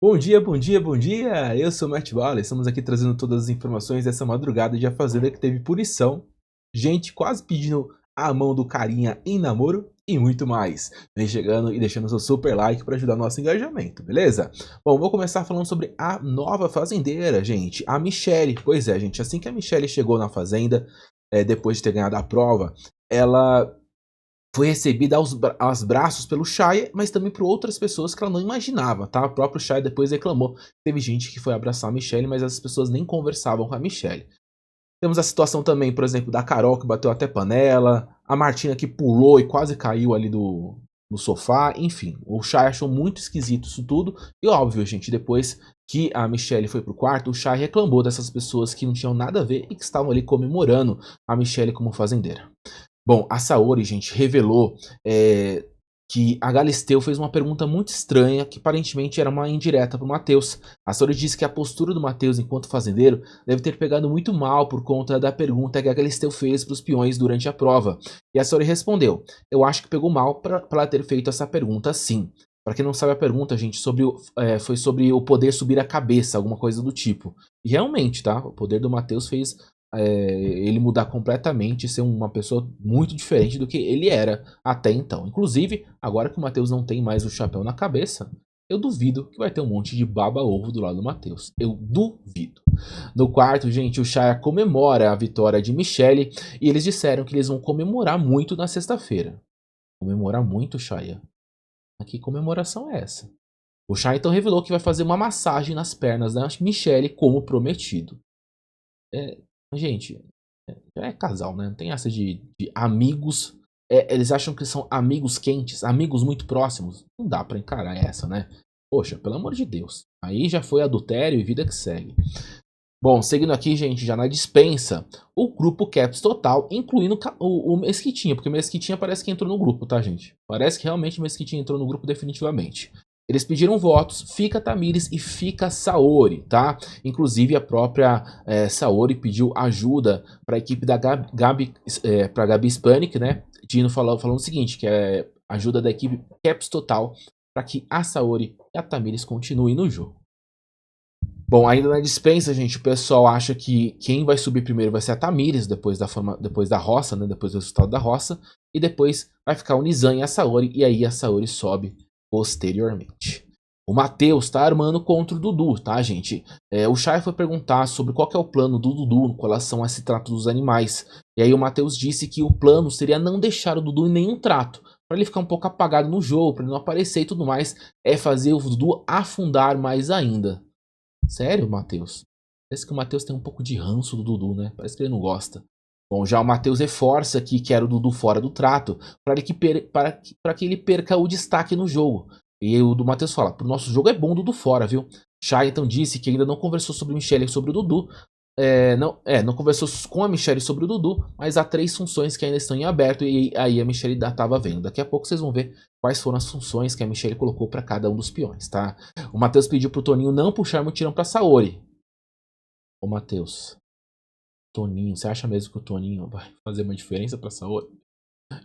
Bom dia, bom dia, bom dia! Eu sou o Matt Bala, estamos aqui trazendo todas as informações dessa madrugada de A Fazenda que teve punição, gente quase pedindo a mão do carinha em namoro e muito mais. Vem chegando e deixando seu super like para ajudar nosso engajamento, beleza? Bom, vou começar falando sobre a nova fazendeira, gente, a Michelle. Pois é, gente, assim que a Michelle chegou na fazenda, depois de ter ganhado a prova, ela foi recebida aos braços pelo Shia, mas também por outras pessoas que ela não imaginava, tá? O próprio Shia depois reclamou. Teve gente que foi abraçar a Michelle, mas as pessoas nem conversavam com a Michelle. Temos a situação também, por exemplo, da Carol, que bateu até panela, a Martina que pulou e quase caiu ali no sofá, enfim. O Shia achou muito esquisito isso tudo, e óbvio, gente, depois que a Michelle foi pro quarto, o Shia reclamou dessas pessoas que não tinham nada a ver e que estavam ali comemorando a Michelle como fazendeira. Bom, a Saori, gente, revelou que a Galisteu fez uma pergunta muito estranha, que aparentemente era uma indireta para o Matheus. A Saori disse que a postura do Matheus enquanto fazendeiro deve ter pegado muito mal por conta da pergunta que a Galisteu fez para os peões durante a prova. E a Saori respondeu: eu acho que pegou mal para ela ter feito essa pergunta sim. Para quem não sabe a pergunta, gente, foi sobre o poder subir a cabeça, alguma coisa do tipo. E realmente, tá? O poder do Matheus fez ele mudar completamente e ser uma pessoa muito diferente do que ele era até então. Inclusive, agora que o Matheus não tem mais o chapéu na cabeça, eu duvido que vai ter um monte de baba-ovo do lado do Matheus. Eu duvido. No quarto, gente, o Shia comemora a vitória de Michelle e eles disseram que eles vão comemorar muito na sexta-feira. Comemorar muito, Shia? Que comemoração é essa? O Shia então revelou que vai fazer uma massagem nas pernas da Michelle como prometido. Gente, já é casal, né? Não tem essa de amigos. Eles acham que são amigos quentes, amigos muito próximos. Não dá pra encarar essa, né? Poxa, pelo amor de Deus. Aí já foi adultério e vida que segue. Bom, seguindo aqui, gente, já na dispensa, o grupo Caps Total, incluindo o Mesquitinha, porque o Mesquitinha parece que entrou no grupo, tá, gente? Parece que realmente o Mesquitinha entrou no grupo definitivamente. Eles pediram votos, fica Tamires e fica Saori, tá? Inclusive a própria Saori pediu ajuda para a equipe da Gabi Spanik, né? Falando o seguinte, que é ajuda da equipe Caps Total para que a Saori e a Tamires continuem no jogo. Bom, ainda na dispensa, gente, o pessoal acha que quem vai subir primeiro vai ser a Tamires, depois da roça, né? Depois do resultado da roça. E depois vai ficar o Nizam e a Saori, e aí a Saori sobe posteriormente. O Matheus tá armando contra o Dudu, tá, gente? O Shai foi perguntar sobre qual que é o plano do Dudu com relação a esse trato dos animais. E aí o Matheus disse que o plano seria não deixar o Dudu em nenhum trato, para ele ficar um pouco apagado no jogo, para ele não aparecer e tudo mais, é fazer o Dudu afundar mais ainda. Sério, Matheus? Parece que o Matheus tem um pouco de ranço do Dudu, né? Parece que ele não gosta. Bom, já o Matheus reforça que quer o Dudu fora do trato para que ele perca o destaque no jogo. E o do Matheus fala: pro nosso jogo é bom o Dudu fora, viu? Shai então disse que ainda não conversou sobre Michelle e sobre o Dudu. Não conversou com a Michelle sobre o Dudu, mas há 3 funções que ainda estão em aberto e aí a Michelle estava vendo. Daqui a pouco vocês vão ver quais foram as funções que a Michelle colocou para cada um dos peões, tá? O Matheus pediu pro Toninho não puxar mutirão pra Saori. Ô Matheus, Toninho, você acha mesmo que o Toninho vai fazer uma diferença pra Saori?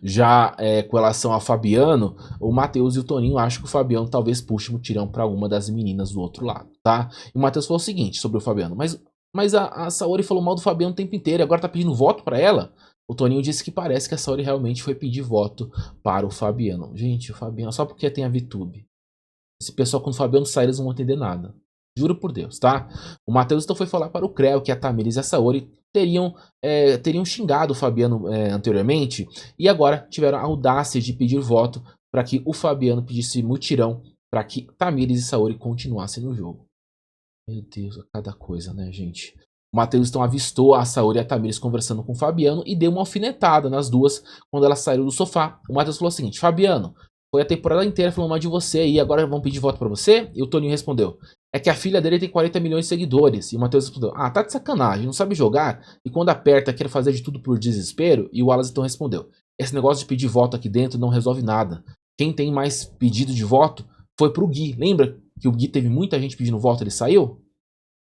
Já com relação a Fabiano, o Matheus e o Toninho acham que o Fabiano talvez puxe mutirão pra uma das meninas do outro lado, tá? E o Matheus falou o seguinte sobre o Fabiano: mas a Saori falou mal do Fabiano o tempo inteiro e agora tá pedindo voto pra ela? O Toninho disse que parece que a Saori realmente foi pedir voto para o Fabiano. Gente, o Fabiano, só porque tem a VTube. Esse pessoal, quando o Fabiano sair, eles não vão entender nada. Juro por Deus, tá? O Matheus então foi falar para o Creu que a Tamires e a Saori teriam xingado o Fabiano anteriormente e agora tiveram a audácia de pedir voto para que o Fabiano pedisse mutirão para que Tamires e Saori continuassem no jogo. Meu Deus, cada coisa, né, gente? O Matheus então avistou a Saori e a Tamires conversando com o Fabiano e deu uma alfinetada nas duas quando elas saíram do sofá. O Matheus falou o seguinte: Fabiano, foi a temporada inteira falando mal de você e agora vão pedir voto pra você? E o Toninho respondeu: é que a filha dele tem 40 milhões de seguidores. E o Matheus respondeu: ah, tá de sacanagem, não sabe jogar? E quando aperta quer fazer de tudo por desespero? E o Wallace então respondeu: esse negócio de pedir voto aqui dentro não resolve nada. Quem tem mais pedido de voto foi pro Gui. Lembra que o Gui teve muita gente pedindo voto, ele saiu?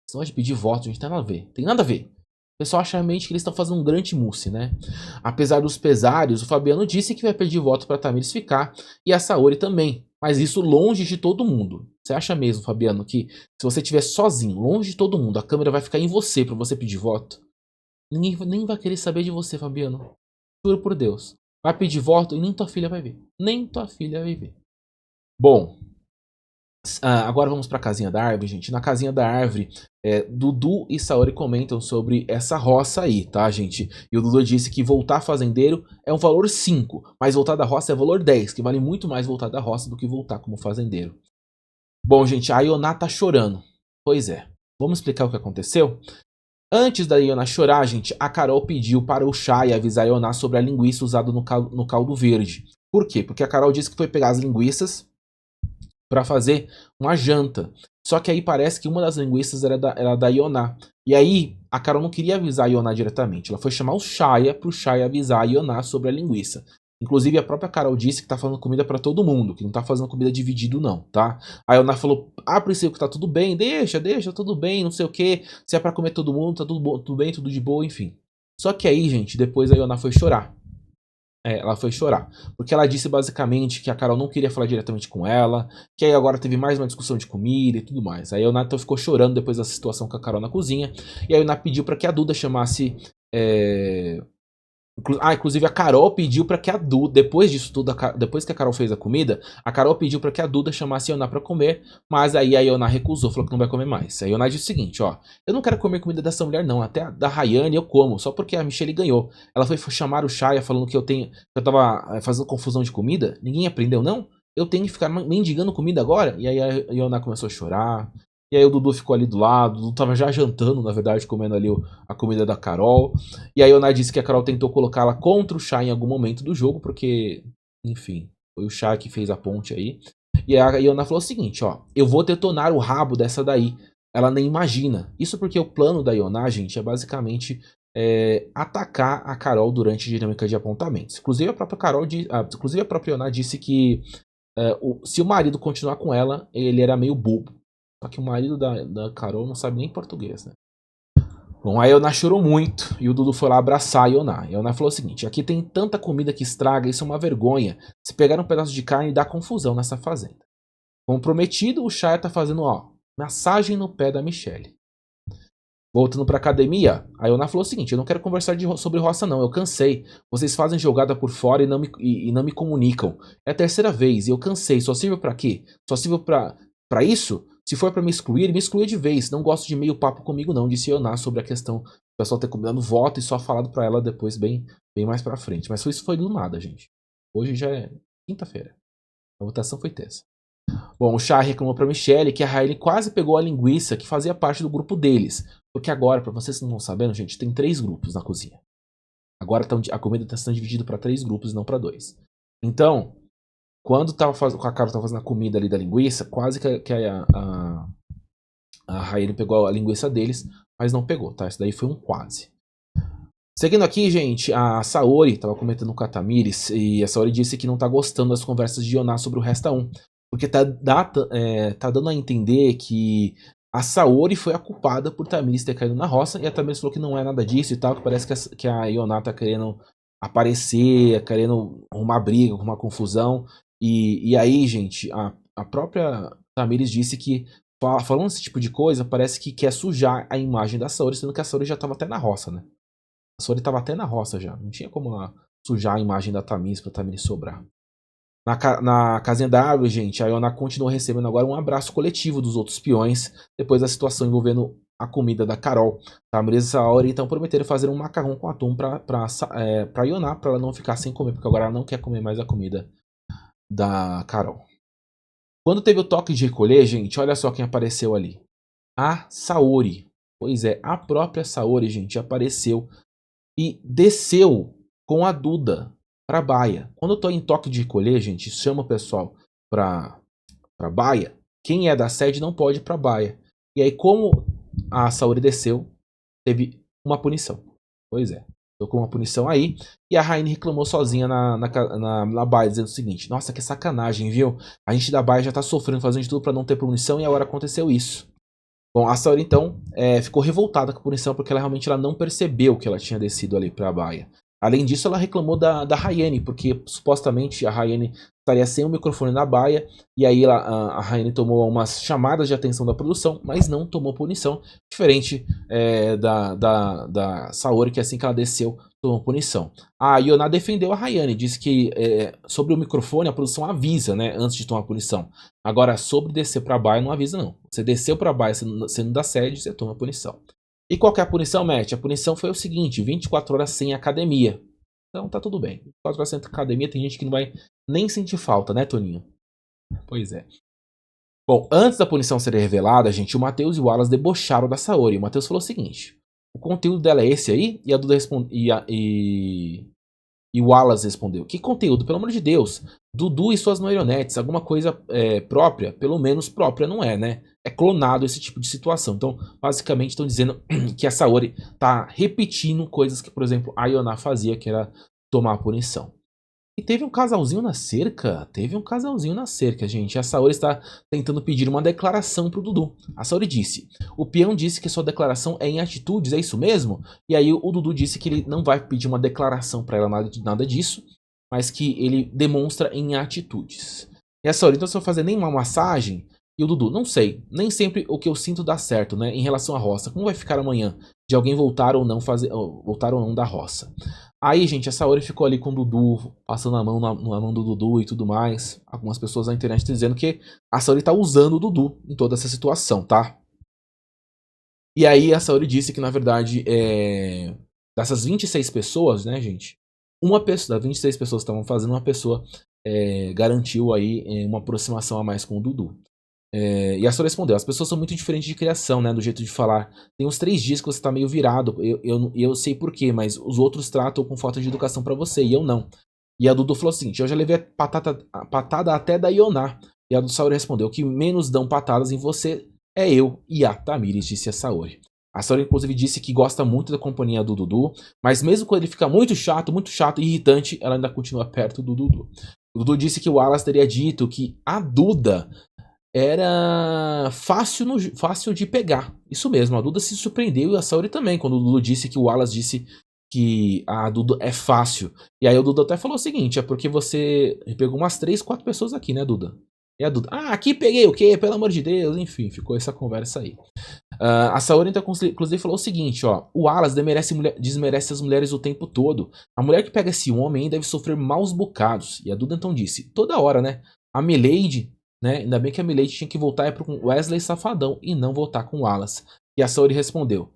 Esse negócio de pedir voto, gente, tem nada a ver. Tem nada a ver. O pessoal acha realmente que eles estão fazendo um grande mousse, né? Apesar dos pesares, o Fabiano disse que vai pedir voto para Tamires ficar e a Saori também. Mas isso longe de todo mundo. Você acha mesmo, Fabiano, que se você estiver sozinho, longe de todo mundo, a câmera vai ficar em você pra você pedir voto? Ninguém nem vai querer saber de você, Fabiano. Juro por Deus. Vai pedir voto e nem tua filha vai ver. Nem tua filha vai ver. Bom, agora vamos pra casinha da árvore, gente. Na casinha da árvore, Dudu e Saori comentam sobre essa roça aí, tá, gente? E o Dudu disse que voltar fazendeiro é um valor 5, mas voltar da roça é valor 10, que vale muito mais voltar da roça do que voltar como fazendeiro. Bom, gente, a Ioná tá chorando. Pois é. Vamos explicar o que aconteceu? Antes da Ioná chorar, gente, a Carol pediu para o Chay avisar a Ioná sobre a linguiça usada no caldo verde. Por quê? Porque a Carol disse que foi pegar as linguiças para fazer uma janta. Só que aí parece que uma das linguiças era da Ioná. E aí a Carol não queria avisar a Ioná diretamente. Ela foi chamar o Chaya pro Chaya avisar a Ioná sobre a linguiça. Inclusive a própria Carol disse que tá fazendo comida para todo mundo, que não tá fazendo comida dividido não, tá? A Ioná falou, princípio que tá tudo bem, deixa, tudo bem, não sei o que. Se é para comer todo mundo, tá tudo bem, tudo de boa, enfim. Só que aí, gente, depois a Ioná foi chorar. Ela foi chorar. Porque ela disse basicamente que a Carol não queria falar diretamente com ela, que aí agora teve mais uma discussão de comida e tudo mais. Aí a Ioná então ficou chorando depois da situação com a Carol na cozinha. E a Ioná pediu para que a Duda chamasse. Inclusive a Carol pediu para que a Duda, depois disso tudo, depois que a Carol fez a comida, a Carol pediu para que a Duda chamasse a Ioná para comer, mas aí a Ioná recusou, falou que não vai comer mais. A Ioná disse o seguinte, ó, eu não quero comer comida dessa mulher não, até da Rayane eu como, só porque a Michelle ganhou. Ela foi chamar o Chaya falando que eu tava fazendo confusão de comida, ninguém aprendeu não? Eu tenho que ficar mendigando comida agora? E aí a Ioná começou a chorar. E aí o Dudu ficou ali do lado, o Dudu tava já jantando, na verdade, comendo ali a comida da Carol. E aí a Ioná disse que a Carol tentou colocá-la contra o Chá em algum momento do jogo, porque, enfim, foi o Chá que fez a ponte aí. E a Ioná falou o seguinte, ó, eu vou detonar o rabo dessa daí. Ela nem imagina. Isso porque o plano da Ioná, gente, é basicamente atacar a Carol durante a dinâmica de apontamentos. Inclusive a própria inclusive a própria Ioná disse que se o marido continuar com ela, ele era meio bobo. Só que o marido da Carol não sabe nem português, né? Bom, a Ioná chorou muito e o Dudu foi lá abraçar a Ioná. A Ioná falou o seguinte, aqui tem tanta comida que estraga, isso é uma vergonha. Se pegar um pedaço de carne, dá confusão nessa fazenda. Como prometido, o Chaya tá fazendo, ó, massagem no pé da Michelle. Voltando pra academia, a Ioná falou o seguinte, eu não quero conversar sobre roça não, eu cansei. Vocês fazem jogada por fora e não me comunicam. É a terceira vez e eu cansei, só sirve pra quê? Só sirve pra isso? Se for pra me excluir de vez. Não gosto de meio papo comigo não, disse Ioná sobre a questão do pessoal ter combinado voto e só falado pra ela depois bem mais pra frente. Mas isso foi do nada, gente. Hoje já é quinta-feira. A votação foi terça. Bom, o Chá reclamou pra Michelle que a Hailey quase pegou a linguiça que fazia parte do grupo deles. Porque agora, pra vocês que não estão sabendo, gente, tem 3 grupos na cozinha. Agora a comida está sendo dividida para 3 grupos e não para 2. Então, quando a Carol estava fazendo a comida ali da linguiça, quase que a Hailey pegou a linguiça deles, mas não pegou, tá? Isso daí foi um quase. Seguindo aqui, gente, a Saori estava comentando com a Tamires e a Saori disse que não tá gostando das conversas de Ioná sobre o Resta 1. Porque tá dando a entender que a Saori foi a culpada por Tamires ter caído na roça e a Tamires falou que não é nada disso e tal, que parece que a Ioná tá querendo aparecer, querendo arrumar briga, arrumar confusão. E aí, gente, a própria Tamires disse que falando esse tipo de coisa, parece que quer sujar a imagem da Saori, sendo que a Saori já tava até na roça, né? A Saori tava até na roça já. Não tinha como sujar a imagem da Tamires pra Tamires sobrar. Na casinha da árvore, gente, a Ioná continua recebendo agora um abraço coletivo dos outros peões, depois da situação envolvendo a comida da Carol. Tamires e Saori então prometeram fazer um macarrão com atum pra Ioná, pra ela não ficar sem comer, porque agora ela não quer comer mais a comida da Carol. Quando teve o toque de recolher, gente, olha só quem apareceu ali. A Saori. Pois é, a própria Saori, gente, apareceu e desceu com a Duda pra baia. Quando eu tô em toque de recolher, gente, chama o pessoal pra baia. Quem é da sede não pode ir pra baia. E aí, como a Saori desceu, teve uma punição. Pois é, tocou uma punição aí. E a Raine reclamou sozinha na baia, dizendo o seguinte: nossa, que sacanagem, viu? A gente da baia já tá sofrendo, fazendo de tudo pra não ter punição e agora aconteceu isso. Bom, a Saori então ficou revoltada com a punição porque ela realmente não percebeu que ela tinha descido ali pra baia. Além disso, ela reclamou da Rayane, porque supostamente a Rayane estaria sem o microfone na baia, e aí a Rayane tomou umas chamadas de atenção da produção, mas não tomou punição, diferente da Saori, que assim que ela desceu, tomou punição. A Yona defendeu a Rayane, disse que sobre o microfone a produção avisa, né, antes de tomar punição. Agora, sobre descer pra baia, não avisa não. Você desceu pra baia sendo da sede, você toma punição. E qual que é a punição, Matt? A punição foi o seguinte, 24 horas sem academia. Então tá tudo bem. 24 horas sem academia, tem gente que não vai nem sentir falta, né, Toninho? Pois é. Bom, antes da punição ser revelada, gente, o Matheus e o Wallace debocharam da Saori. O Matheus falou o seguinte, o conteúdo dela é esse aí? E a Duda e o Wallace respondeu, que conteúdo, pelo amor de Deus? Dudu e suas marionetes, alguma coisa própria? Pelo menos própria não é, né? É clonado esse tipo de situação. Então, basicamente, estão dizendo que a Saori tá repetindo coisas que, por exemplo, a Yona fazia, que era tomar a punição. E teve um casalzinho na cerca? Teve um casalzinho na cerca, gente. A Saori está tentando pedir uma declaração pro Dudu. A Saori disse, o peão disse que sua declaração é em atitudes, é isso mesmo? E aí o Dudu disse que ele não vai pedir uma declaração para ela, nada disso, mas que ele demonstra em atitudes. E a Saori, então você vai fazer nem uma massagem? E o Dudu, não sei, nem sempre o que eu sinto dá certo, né? Em relação à roça, como vai ficar amanhã? De alguém voltar ou não da roça. Aí, gente, a Saori ficou ali com o Dudu, passando a mão na mão do Dudu e tudo mais. Algumas pessoas na internet estão dizendo que a Saori tá usando o Dudu em toda essa situação, tá? E aí a Saori disse que, na verdade, dessas 26 pessoas, né, gente? Uma pessoa, das 26 pessoas que estavam fazendo, uma pessoa garantiu aí uma aproximação a mais com o Dudu. E a Saori respondeu, as pessoas são muito diferentes de criação, né, do jeito de falar. Tem uns 3 dias que você tá meio virado, eu sei porquê, mas os outros tratam com falta de educação pra você, e eu não. E a Dudu falou o seguinte, eu já levei a patada até da Yona. E a Saori respondeu, o que menos dão patadas em você é eu e a Tamires, disse a Saori. A Saori inclusive disse que gosta muito da companhia do Dudu, mas mesmo quando ele fica muito chato e irritante, ela ainda continua perto do Dudu. O Dudu disse que o Wallace teria dito que a Duda era fácil de pegar. Isso mesmo, a Duda se surpreendeu e a Saori também, quando o Dudu disse que o Wallace disse que a Duda é fácil. E aí o Duda até falou o seguinte, é porque você pegou umas 3, 4 pessoas aqui, né, Duda? E a Duda, aqui peguei o quê? Pelo amor de Deus, enfim, ficou essa conversa aí. A Saori então, inclusive falou o seguinte, ó, o Wallace desmerece as mulheres o tempo todo. A mulher que pega esse homem deve sofrer maus bocados. E a Duda então disse, toda hora, né? A Milady, né? Ainda bem que a Milady tinha que voltar para o Wesley Safadão e não voltar com o Wallace. E a Saori respondeu,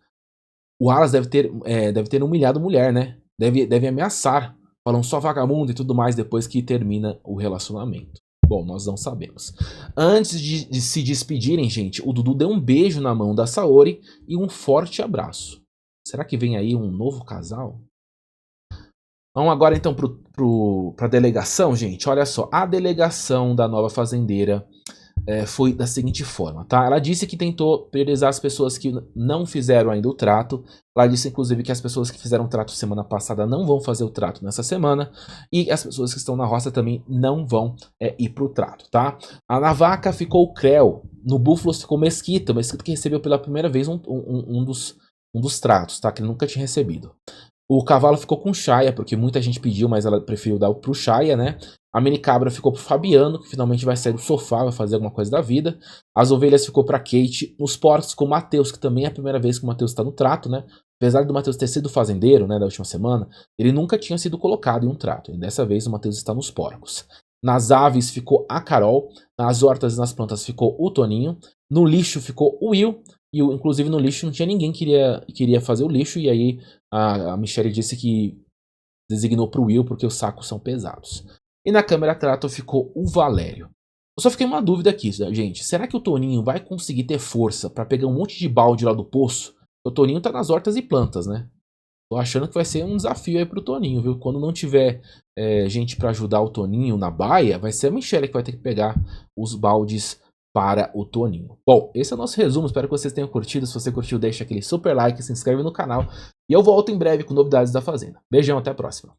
o Wallace deve ter humilhado a mulher, né? Deve ameaçar, falando só vagabundo e tudo mais depois que termina o relacionamento. Bom, nós não sabemos. Antes de se despedirem, gente, o Dudu deu um beijo na mão da Saori e um forte abraço. Será que vem aí um novo casal? Vamos agora então para a delegação, gente. Olha só, a delegação da nova fazendeira foi da seguinte forma, tá? Ela disse que tentou priorizar as pessoas que não fizeram ainda o trato. Ela disse, inclusive, que as pessoas que fizeram o trato semana passada não vão fazer o trato nessa semana. E as pessoas que estão na roça também não vão ir pro trato, tá? Na vaca ficou o Creu. No búfalo ficou Mesquita. Mesquita que recebeu pela primeira vez um dos tratos, tá? Que ele nunca tinha recebido. O cavalo ficou com Shaya, porque muita gente pediu, mas ela preferiu dar pro Shaya, né? A mini cabra ficou pro Fabiano, que finalmente vai sair do sofá, vai fazer alguma coisa da vida. As ovelhas ficou pra Kate. Os porcos ficou o Matheus, que também é a primeira vez que o Matheus tá no trato, né? Apesar do Matheus ter sido fazendeiro, né, da última semana, ele nunca tinha sido colocado em um trato. E dessa vez o Matheus está nos porcos. Nas aves ficou a Carol. Nas hortas e nas plantas ficou o Toninho. No lixo ficou o Will. E inclusive no lixo não tinha ninguém que queria fazer o lixo. E aí a Michelle disse que designou pro Will porque os sacos são pesados. E na câmera trato ficou o Valério. Eu só fiquei uma dúvida aqui, gente. Será que o Toninho vai conseguir ter força para pegar um monte de balde lá do poço? O Toninho tá nas hortas e plantas, né? Tô achando que vai ser um desafio aí pro Toninho, viu? Quando não tiver gente para ajudar o Toninho na baia, vai ser a Michelle que vai ter que pegar os baldes para o Toninho. Bom, esse é o nosso resumo. Espero que vocês tenham curtido. Se você curtiu, deixa aquele super like, se inscreve no canal. E eu volto em breve com novidades da Fazenda. Beijão, até a próxima.